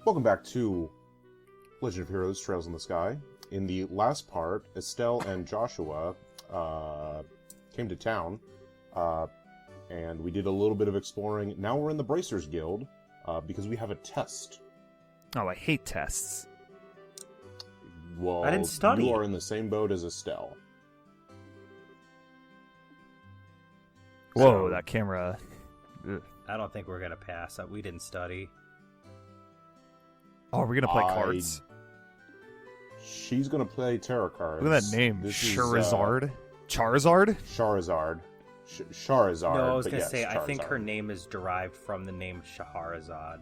Welcome back to Legend of Heroes: Trails in the Sky. In the last part, Estelle and Joshua came to town, and we did a little bit of exploring. Now we're in the Bracers Guild, because we have a test. Oh, I hate tests. Well, I didn't study. You are in the same boat as Estelle. Whoa, So- that camera. Ugh. I don't think we're gonna pass. We didn't study. Oh, are we gonna play cards? She's gonna play tarot cards. Look at that name, This Charizard. Charizard? Charizard. Charizard. No, I was but gonna yes, say, I think Charizard. her name is derived from the name Shahrazad.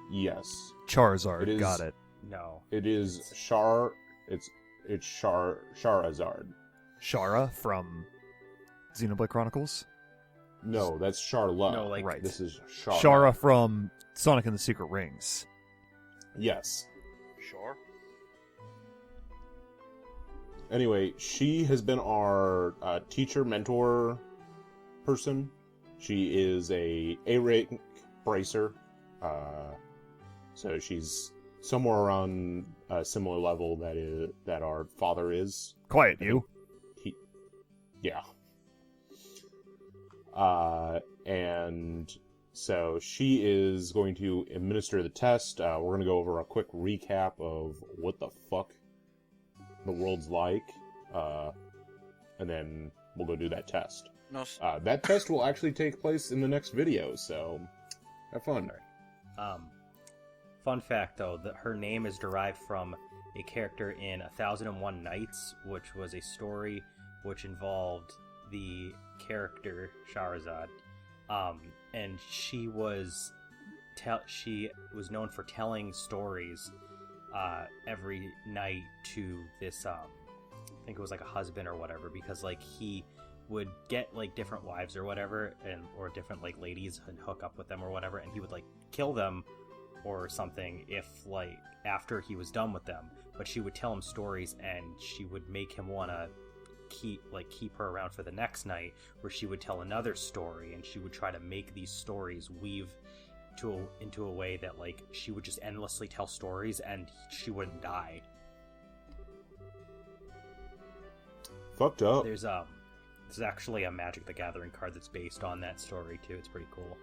Yes. Charizard, It is- got it. No. It is It's Charizard. Shara from Xenoblade Chronicles? No, that's Charla. No, like- Right. This is Shara. Shara from Sonic and the Secret Rings. Yes. Sure. Anyway, she has been our teacher, mentor person. She is a A-rank bracer. So she's somewhere around a similar level that our father is. Quiet, you. Yeah. And so she is going to administer the test. We're going to go over a quick recap of what the fuck the world's like. And then we'll go do that test. No, That test will actually take place in the next video, so have fun. Fun fact, though, that her name is derived from a character in 1001 Nights, which was a story which involved the character Shahrazad. And she was known for telling stories every night to this I think it was like a husband or whatever, because like he would get like different wives or whatever, or different like ladies and hook up with them or whatever, and he would like kill them or something if like after he was done with them. But she would tell him stories, and she would make him want to keep her around for the next night, where she would tell another story, and she would try to make these stories weave into a way that like she would just endlessly tell stories and she wouldn't die. Fucked up. There's actually a Magic the Gathering card that's based on that story too. It's pretty cool.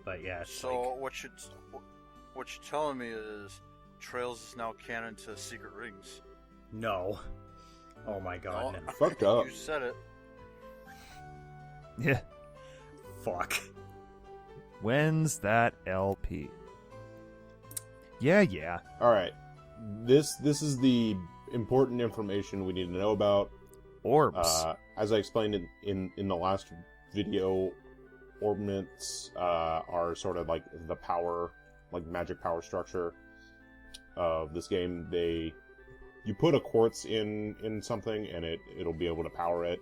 But yeah, it's so like, what you're telling me is Trails is now canon to Secret Rings. no. Oh my god, no. Fucked up. You said it. Yeah. Fuck. When's that LP? Yeah. Alright. This is the important information we need to know about. Orbs. As I explained in the last video, orbments are sort of like the power, like magic power structure of this game. You put a quartz in something and it'll be able to power it.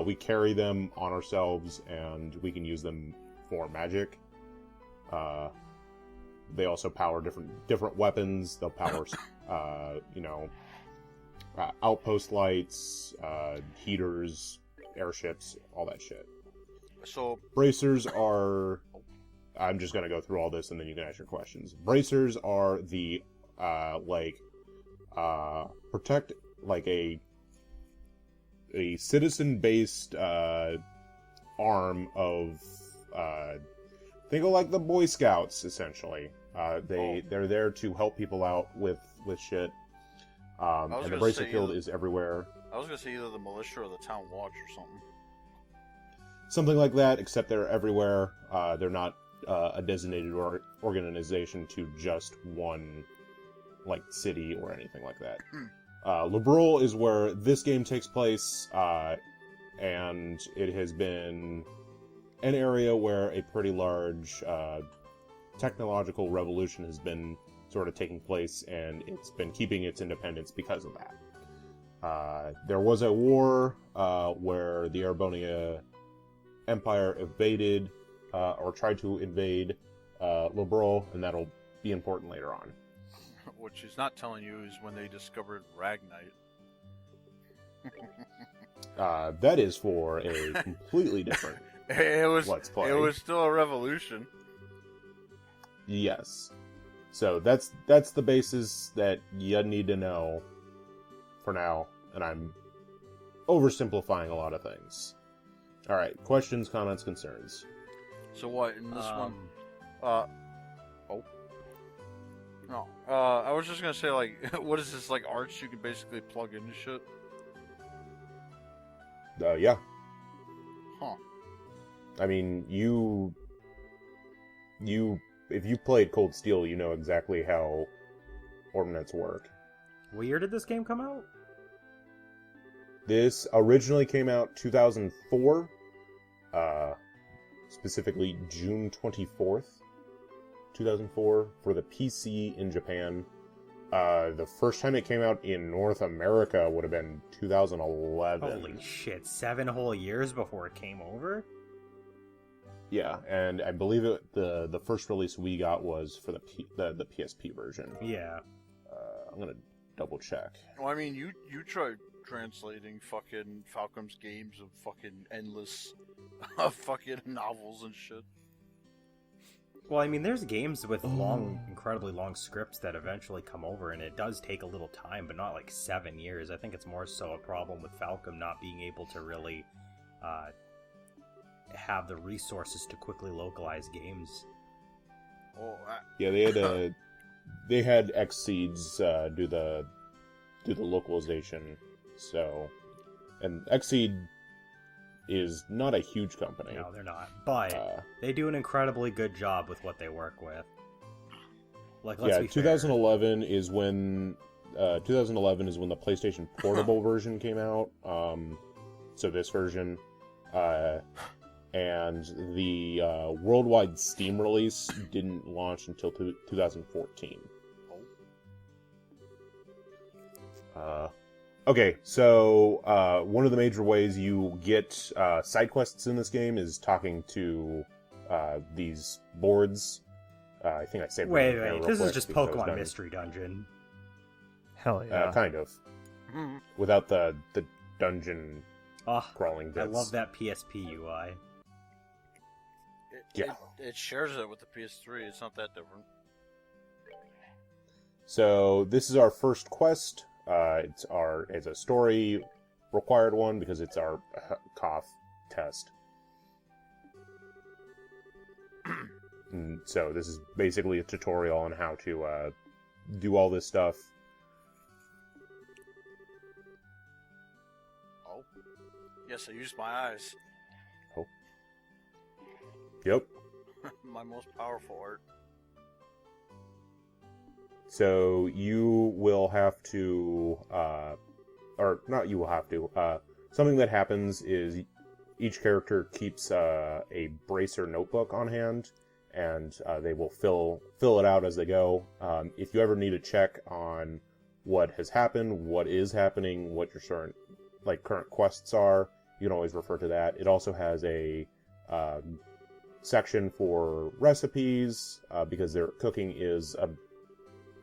We carry them on ourselves and we can use them for magic. They also power different weapons. They'll power, outpost lights, heaters, airships, all that shit. So Bracers are... I'm just gonna go through all this and then you can ask your questions. Bracers are the, protect, like a citizen-based, arm of, think of like the Boy Scouts, essentially. They're there to help people out with shit. And the Bracer Guild is everywhere. I was gonna say either the militia or the town watch or something. Something like that, except they're everywhere. They're not a designated organization to just one, like, city or anything like that. Liberal is where this game takes place, and it has been an area where a pretty large technological revolution has been sort of taking place, and it's been keeping its independence because of that. There was a war where the Arabonia Empire evaded or tried to invade Liberal, and that'll be important later on. What she's not telling you is when they discovered Ragnite. That is for a completely different It was Let's Play. It was still a revolution. Yes. So that's the basis that you need to know for now, and I'm oversimplifying a lot of things. All right, questions, comments, concerns. So what in this one? No. I was just gonna say, like, what is this, like, arts you can basically plug into shit? Yeah. Huh. I mean, if you played Cold Steel, you know exactly how ordnance work. What year did this game come out? This originally came out 2004, specifically June 24th, 2004, for the PC in Japan. The first time it came out in North America would have been 2011. Holy shit, 7 whole years before it came over? Yeah, and I believe the first release we got was for the PSP version. Yeah. I'm gonna double check. Well, I mean, you tried translating fucking Falcom's games of fucking endless fucking novels and shit. Well, I mean, there's games with incredibly long scripts that eventually come over, and it does take a little time, but not like 7 years. I think it's more so a problem with Falcom not being able to really have the resources to quickly localize games. Oh, Yeah, they had Xseeds do the localization. So, and Xseed is not a huge company. No, they're not. But they do an incredibly good job with what they work with. Like, let's be fair. 2011 is when the PlayStation Portable version came out. So this version, and the worldwide Steam release didn't launch until 2014. Okay, so one of the major ways you get side quests in this game is talking to these boards. I think I saved. Wait, this is just Pokemon Mystery Dungeon. Hell yeah. Kind of. Without the dungeon crawling bits. I love that PSP UI. It shares it with the PS3. It's not that different. So this is our first quest. It's a story required one because it's our cough test. And so this is basically a tutorial on how to do all this stuff. Oh, yes, I used my eyes. Oh. Yep. My most powerful art. So you will have to, or not you will have to, something that happens is each character keeps a bracer notebook on hand, and they will fill it out as they go. If you ever need to check on what has happened, what is happening, what your current quests are, you can always refer to that. It also has a section for recipes, because their cooking is a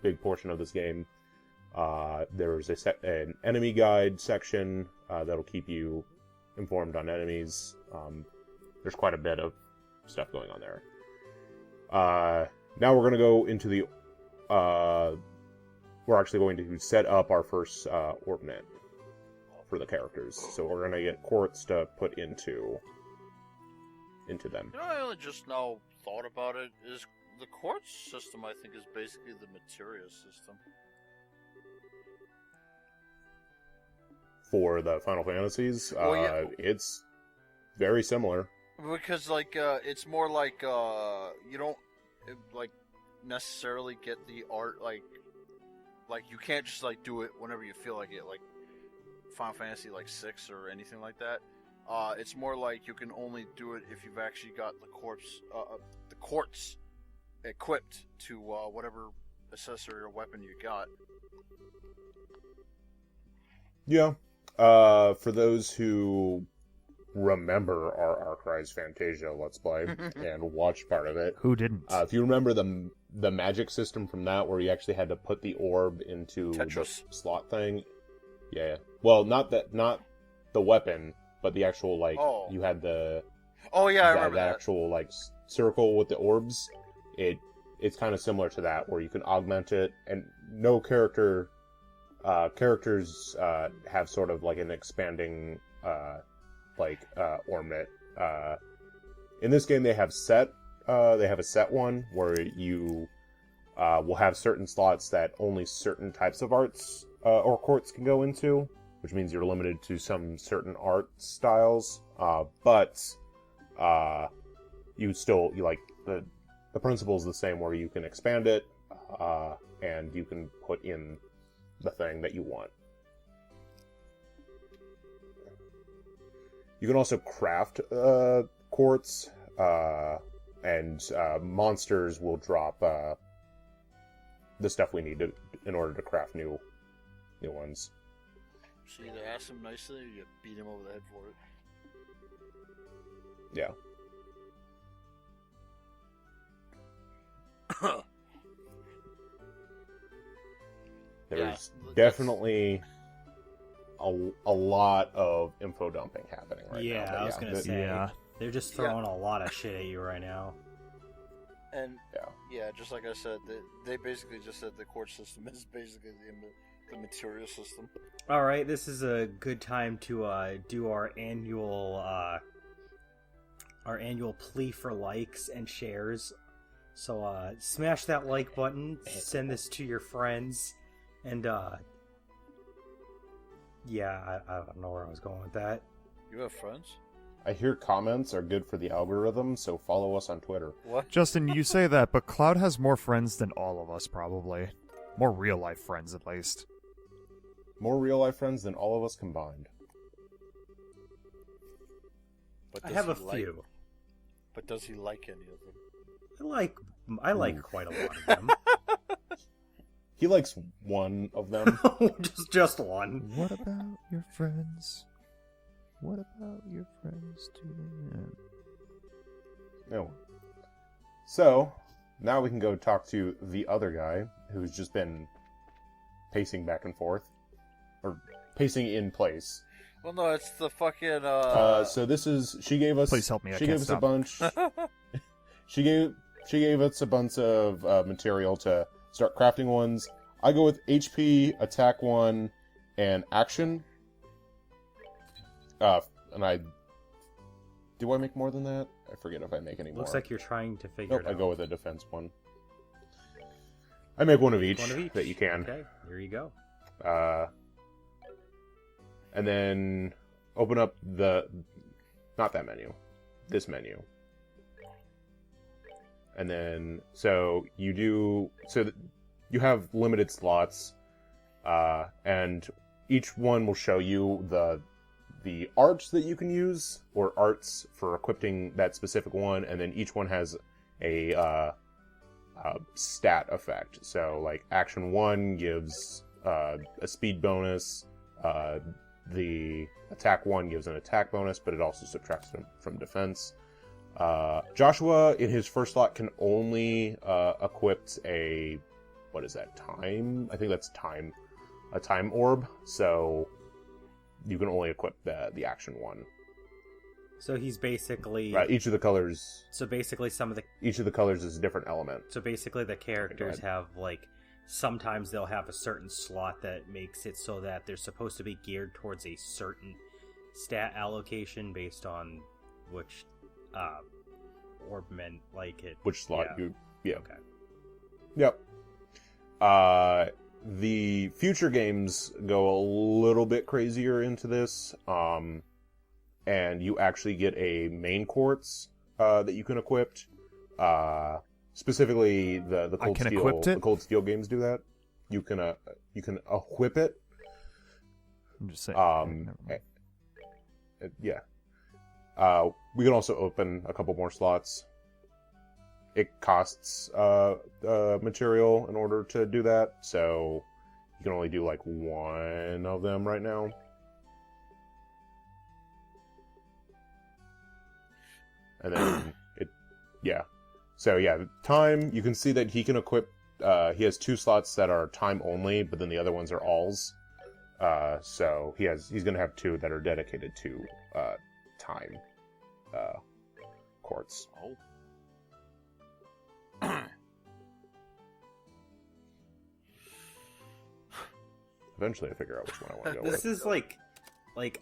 big portion of this game. There's an enemy guide section that'll keep you informed on enemies. There's quite a bit of stuff going on there. Now we're going to go into the... we're actually going to set up our first ordinate for the characters. So we're going to get quartz to put into them. You know, I only just now thought about it, is the quartz system, I think, is basically the materia system. For the Final Fantasies, Well, yeah. It's very similar. Because, like, it's more like, you don't, like, necessarily get the art, like, you can't just, like, do it whenever you feel like it, like Final Fantasy, like, 6 or anything like that. It's more like you can only do it if you've actually got the quartz equipped to whatever accessory or weapon you got. Yeah. For those who remember our Arcrise Fantasia Let's Play and watch part of it, Who didn't? if you remember the magic system from that, where you actually had to put the orb into Tetris. the slot thing. Yeah. Well, not the weapon, but the actual, like, you had the... Oh, yeah, I remember that that. actual, like, circle with the orbs. It it's kind of similar to that, where you can augment it, and no characters have sort of like an expanding ornament. In this game, they have a set one where you will have certain slots that only certain types of arts or courts can go into, which means you're limited to some certain art styles. But the principle is the same, where you can expand it and you can put in the thing that you want. You can also craft courts, and monsters will drop the stuff we need in order to craft new ones. So you either ask him nicely or you beat him over the head for it. Yeah. There's definitely a lot of info dumping happening right now. Yeah, I was gonna say, they're just throwing a lot of shit at you right now. And just like I said, they basically just said the court system is basically the material system. All right, this is a good time to do our annual plea for likes and shares. So smash that like button, send this to your friends, and I don't know where I was going with that. You have friends? I hear comments are good for the algorithm, so follow us on Twitter. What? Justin, you say that, but Cloud has more friends than all of us, probably. More real-life friends, at least. More real-life friends than all of us combined. I have a few. But does he like any of them? I like quite a lot of them. He likes one of them. just one. What about your friends? What about your friends too? No. So, now we can go talk to the other guy who's just been pacing back and forth. Or pacing in place. Well, no, it's the fucking, So this is... She gave us... Please help me, She gave us a bunch... She gave us a bunch of material to start crafting ones. I go with HP, Attack 1, and Action. Do I make more than that? I forget if I make any more. Looks like you're trying to figure it out. I go with a Defense 1. I make one of each that you can. Okay, here you go. And then open up not that menu, this menu. And then, you have limited slots, and each one will show you the arts that you can use, or arts for equipping that specific one, and then each one has a stat effect. So, like, Action 1 gives a speed bonus, the Attack 1 gives an attack bonus, but it also subtracts from defense. Joshua, in his first slot, can only equip time? I think that's time. A time orb, so you can only equip the Action 1. So he's basically... Right, each of the colors... So basically Each of the colors is a different element. So basically the characters have, sometimes they'll have a certain slot that makes it so that they're supposed to be geared towards a certain stat allocation based on which orb meant it. Which slot you... Yeah. Okay. Yep. The future games go a little bit crazier into this, and you actually get a main quartz that you can equip. Specifically, the cold steel. The cold steel games do that. You can equip it. I'm just saying. Yeah. We can also open a couple more slots. It costs material in order to do that, so you can only do one of them right now. And then So time, you can see that he can equip, he has 2 slots that are time only, but then the other ones are alls. So he's going to have 2 that are dedicated to time quartz. Eventually, I figure out which one I want to go This with. is like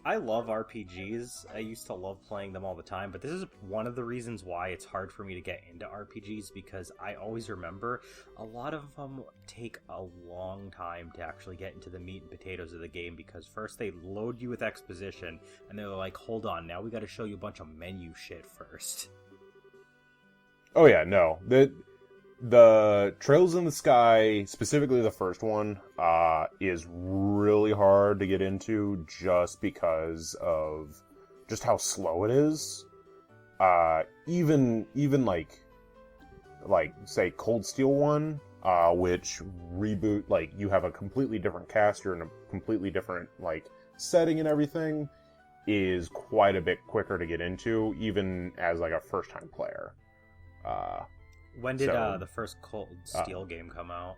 I love RPGs. I used to love playing them all the time, but this is one of the reasons why it's hard for me to get into RPGs, because I always remember a lot of them take a long time to actually get into the meat and potatoes of the game, because first they load you with exposition and they're like, hold on, now we got to show you a bunch of menu shit first. Oh yeah, no. The Trails in the Sky, specifically the first one, is really hard to get into just because of just how slow it is. Even like say Cold Steel 1, which reboot, like you have a completely different cast, you're in a completely different like setting and everything, is quite a bit quicker to get into, even as like a first time player. When did the first Cold Steel game come out?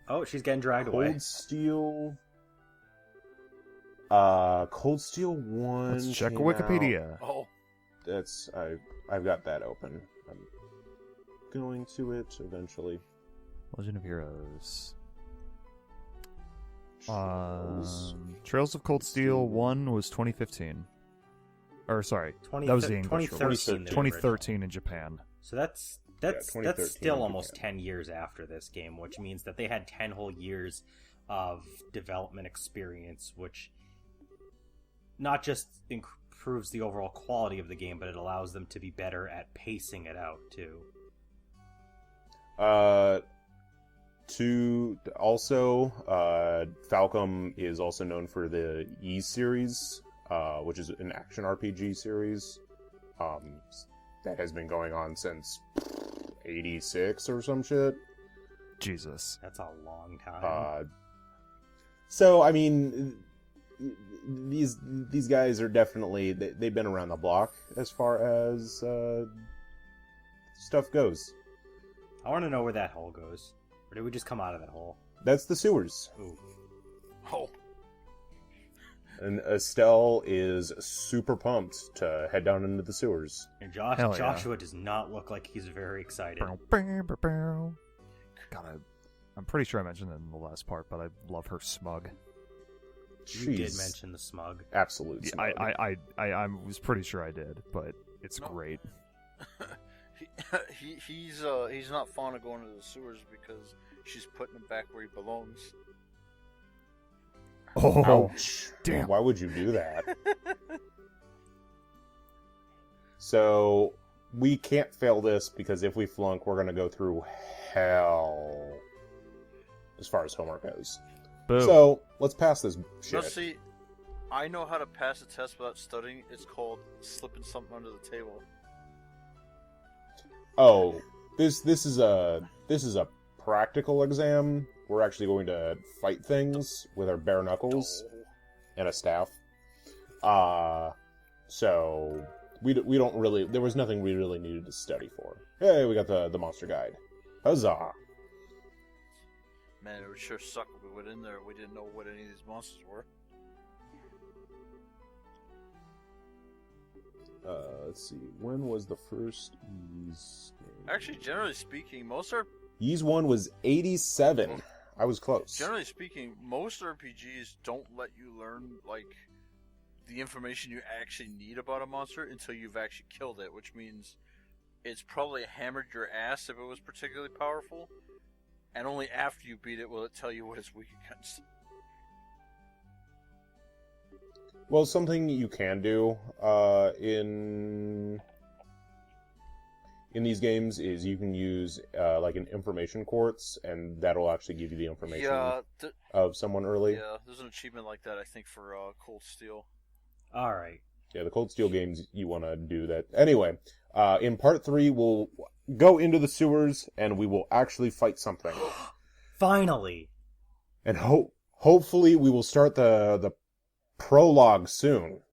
Oh, she's getting dragged away. Cold Steel 1. Let's check came Wikipedia. out- Oh, That's I've got that open. I'm going to it eventually. Legend of Heroes. Trails. Trails of Cold Steel 1 was 2015. Or sorry, that was the English release. 2013. 2013 in Japan. So that's 2013 still in almost Japan. 10 years after this game, which means that they had 10 whole years of development experience, which not just improves the overall quality of the game, but it allows them to be better at pacing it out too. Falcom is also known for the E series, which is an action RPG series. That has been going on since 86 or some shit. Jesus. That's a long time. So I mean, these guys are definitely they've been around the block as far as stuff goes. I want to know where that hole goes. Or did we just come out of that hole? That's the sewers. Ooh. oh, And Estelle is super pumped to head down into the sewers. And Hell yeah. Joshua does not look like he's very excited. Bow, bow, bow, bow. God, I'm pretty sure I mentioned it in the last part, but I love her smug. You did She's mention the smug. absolute smug. I was pretty sure I did, but it's No. great. he's not fond of going to the sewers because she's putting him back where he belongs. Oh, Ouch. damn. Why would you do that? So, we can't fail this because if we flunk, we're going to go through hell as far as homework goes. Boo. So, let's pass this No, shit. see, I know how to pass a test without studying. It's called slipping something under the table. Oh, this is a practical exam. We're actually going to fight things with our bare knuckles and a staff. So we don't really. There was nothing we really needed to study for. Hey, we got the monster guide. Huzzah! Man, it would sure suck if we went in there and we didn't know what any of these monsters were. Let's see. When was the first Ys game? Actually, generally speaking, Ys 1 was 87. I was close. Generally speaking, most RPGs don't let you learn like the information you actually need about a monster until you've actually killed it, which means it's probably hammered your ass if it was particularly powerful, and only after you beat it will it tell you what it's weak against. Well, something you can do in these games is you can use like an information quartz, and that'll actually give you the information of someone early. Yeah, there's an achievement like that I think for Cold Steel. All right. Yeah, the Cold Steel games, you want to do that. Anyway, in part 3, we'll go into the sewers, and we will actually fight something. Finally. And hopefully we will start the prologue soon.